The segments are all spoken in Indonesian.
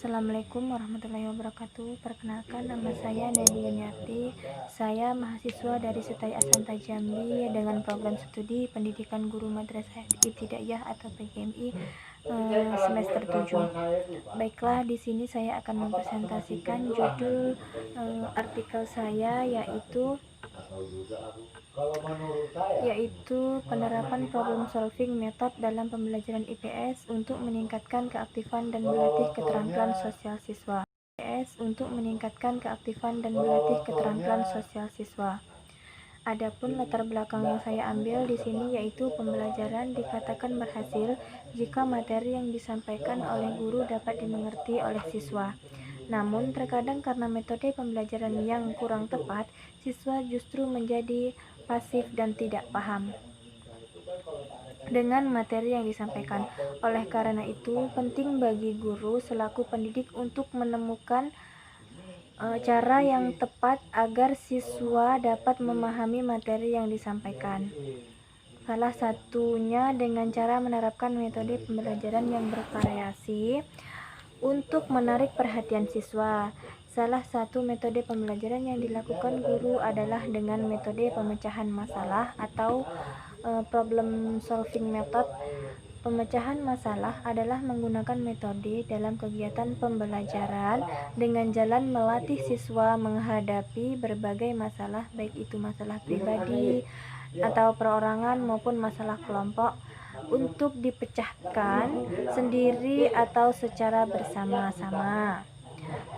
Assalamualaikum warahmatullahi wabarakatuh. Perkenalkan, nama saya Nadia Niarti. Saya mahasiswa dari Setai Asanta Jambi dengan program studi Pendidikan Guru Madrasah Ibtidaiyah atau PGMI semester 7. Baiklah, di sini saya akan mempresentasikan judul artikel saya yaitu penerapan problem solving method dalam pembelajaran IPS untuk meningkatkan keaktifan dan melatih keterampilan sosial siswa. Adapun latar belakang yang saya ambil di sini yaitu pembelajaran dikatakan berhasil jika materi yang disampaikan oleh guru dapat dimengerti oleh siswa. Namun terkadang karena metode pembelajaran yang kurang tepat, siswa justru menjadi pasif dan tidak paham dengan materi yang disampaikan. Oleh karena itu, penting bagi guru selaku pendidik untuk menemukan cara yang tepat agar siswa dapat memahami materi yang disampaikan. Salah satunya dengan cara menerapkan metode pembelajaran yang bervariasi untuk menarik perhatian siswa. Salah satu metode pembelajaran yang dilakukan guru adalah dengan metode pemecahan masalah atau problem solving method. Pemecahan masalah adalah menggunakan metode dalam kegiatan pembelajaran dengan jalan melatih siswa menghadapi berbagai masalah, baik itu masalah pribadi atau perorangan maupun masalah kelompok, untuk dipecahkan sendiri atau secara bersama-sama.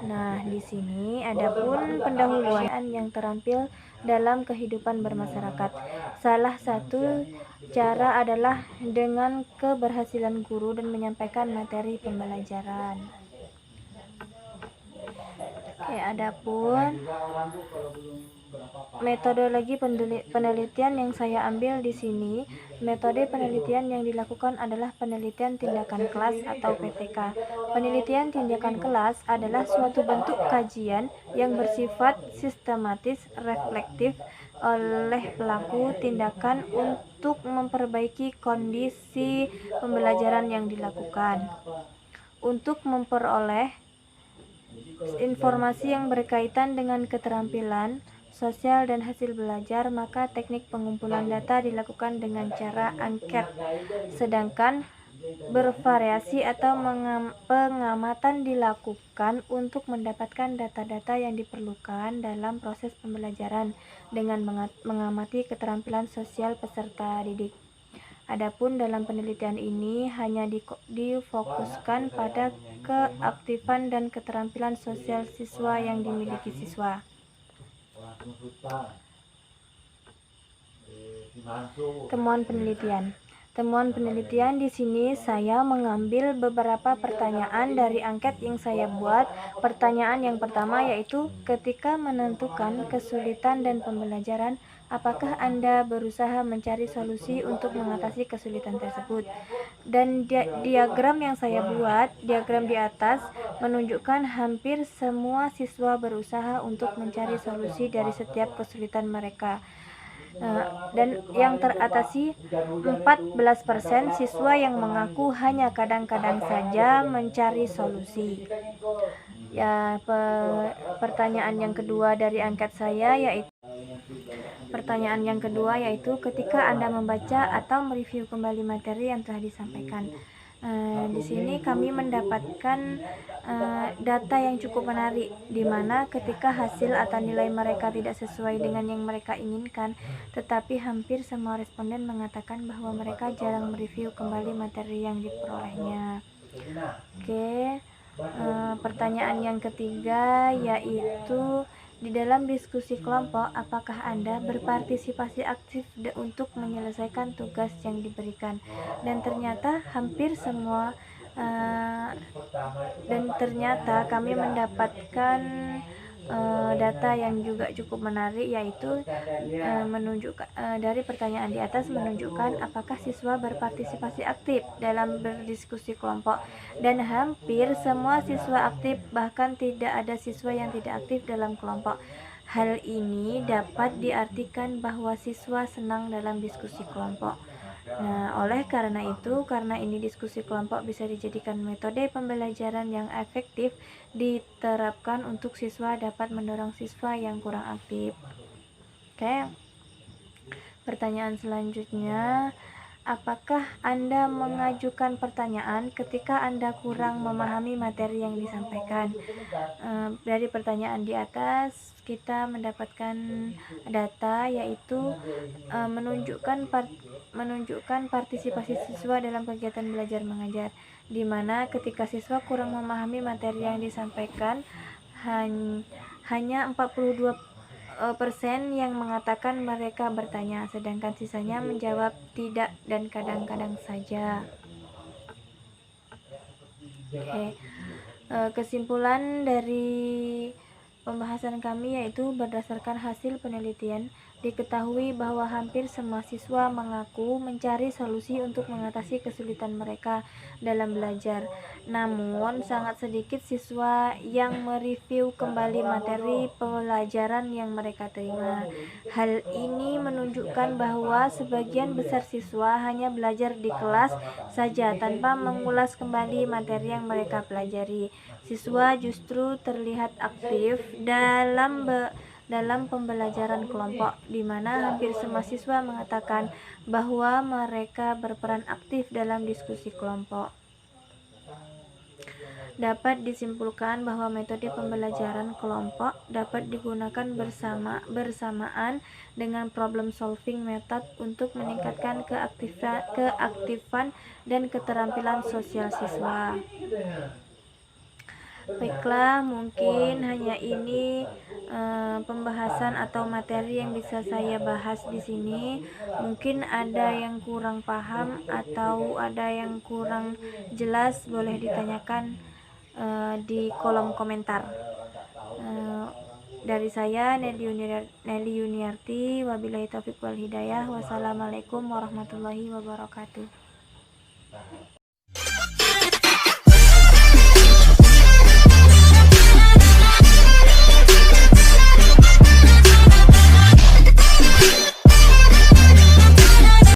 Nah, di sini adapun pendahuluan yang terampil dalam kehidupan bermasyarakat. Salah satu cara adalah dengan keberhasilan guru dan menyampaikan materi pembelajaran. Oke, adapun metodologi penelitian yang saya ambil di sini, metode penelitian yang dilakukan adalah penelitian tindakan kelas atau PTK. Penelitian tindakan kelas adalah suatu bentuk kajian yang bersifat sistematis, reflektif oleh pelaku tindakan untuk memperbaiki kondisi pembelajaran yang dilakukan. Untuk memperoleh informasi yang berkaitan dengan keterampilan sosial dan hasil belajar, maka teknik pengumpulan data dilakukan dengan cara angket, sedangkan bervariasi atau pengamatan dilakukan untuk mendapatkan data-data yang diperlukan dalam proses pembelajaran dengan mengamati keterampilan sosial peserta didik. Adapun dalam penelitian ini hanya difokuskan pada keaktifan dan keterampilan sosial siswa yang dimiliki siswa. Temuan penelitian di sini saya mengambil beberapa pertanyaan dari angket yang saya buat. Pertanyaan yang pertama yaitu, ketika menentukan kesulitan dan pembelajaran, apakah Anda berusaha mencari solusi untuk mengatasi kesulitan tersebut? Dan diagram yang saya buat, diagram di atas menunjukkan hampir semua siswa berusaha untuk mencari solusi dari setiap kesulitan mereka. Dan yang teratasi 14% siswa yang mengaku hanya kadang-kadang saja mencari solusi. Ya, pertanyaan yang kedua dari angket saya yaitu ketika Anda membaca atau mereview kembali materi yang telah disampaikan. Di sini kami mendapatkan data yang cukup menarik, di mana ketika hasil atau nilai mereka tidak sesuai dengan yang mereka inginkan, tetapi hampir semua responden mengatakan bahwa mereka jarang mereview kembali materi yang diperolehnya. Oke, pertanyaan yang ketiga yaitu, di dalam diskusi kelompok, apakah Anda berpartisipasi aktif untuk menyelesaikan tugas yang diberikan? Dan ternyata kami mendapatkan data yang juga cukup menarik, yaitu dari pertanyaan di atas menunjukkan apakah siswa berpartisipasi aktif dalam berdiskusi kelompok, dan hampir semua siswa aktif, bahkan tidak ada siswa yang tidak aktif dalam kelompok. Hal ini dapat diartikan bahwa siswa senang dalam diskusi kelompok. Nah, oleh karena itu, karena ini diskusi kelompok bisa dijadikan metode pembelajaran yang efektif diterapkan untuk siswa dapat mendorong siswa yang kurang aktif. Oke, pertanyaan selanjutnya, apakah Anda mengajukan pertanyaan ketika Anda kurang memahami materi yang disampaikan? Dari pertanyaan di atas kita mendapatkan data yaitu menunjukkan partisipasi siswa dalam kegiatan belajar mengajar, di mana ketika siswa kurang memahami materi yang disampaikan, hanya 42% yang mengatakan mereka bertanya, sedangkan sisanya menjawab tidak dan kadang-kadang saja. Oke. Kesimpulan dari pembahasan kami yaitu berdasarkan hasil penelitian, diketahui bahwa hampir semua siswa mengaku mencari solusi untuk mengatasi kesulitan mereka dalam belajar. Namun, sangat sedikit siswa yang mereview kembali materi pelajaran yang mereka terima. Hal ini menunjukkan bahwa sebagian besar siswa hanya belajar di kelas saja tanpa mengulas kembali materi yang mereka pelajari. Siswa justru terlihat aktif dalam pembelajaran kelompok, di mana hampir semua siswa mengatakan bahwa mereka berperan aktif dalam diskusi kelompok. Dapat disimpulkan bahwa metode pembelajaran kelompok dapat digunakan bersamaan dengan problem solving method untuk meningkatkan keaktifan dan keterampilan sosial siswa. Baiklah, mungkin hanya ini pembahasan atau materi yang bisa saya bahas di sini. Mungkin ada yang kurang paham atau ada yang kurang jelas, boleh ditanyakan di kolom komentar. Dari saya Nelly Yuniarti, wabillahi taufiq wal hidayah. Wassalamualaikum warahmatullahi wabarakatuh.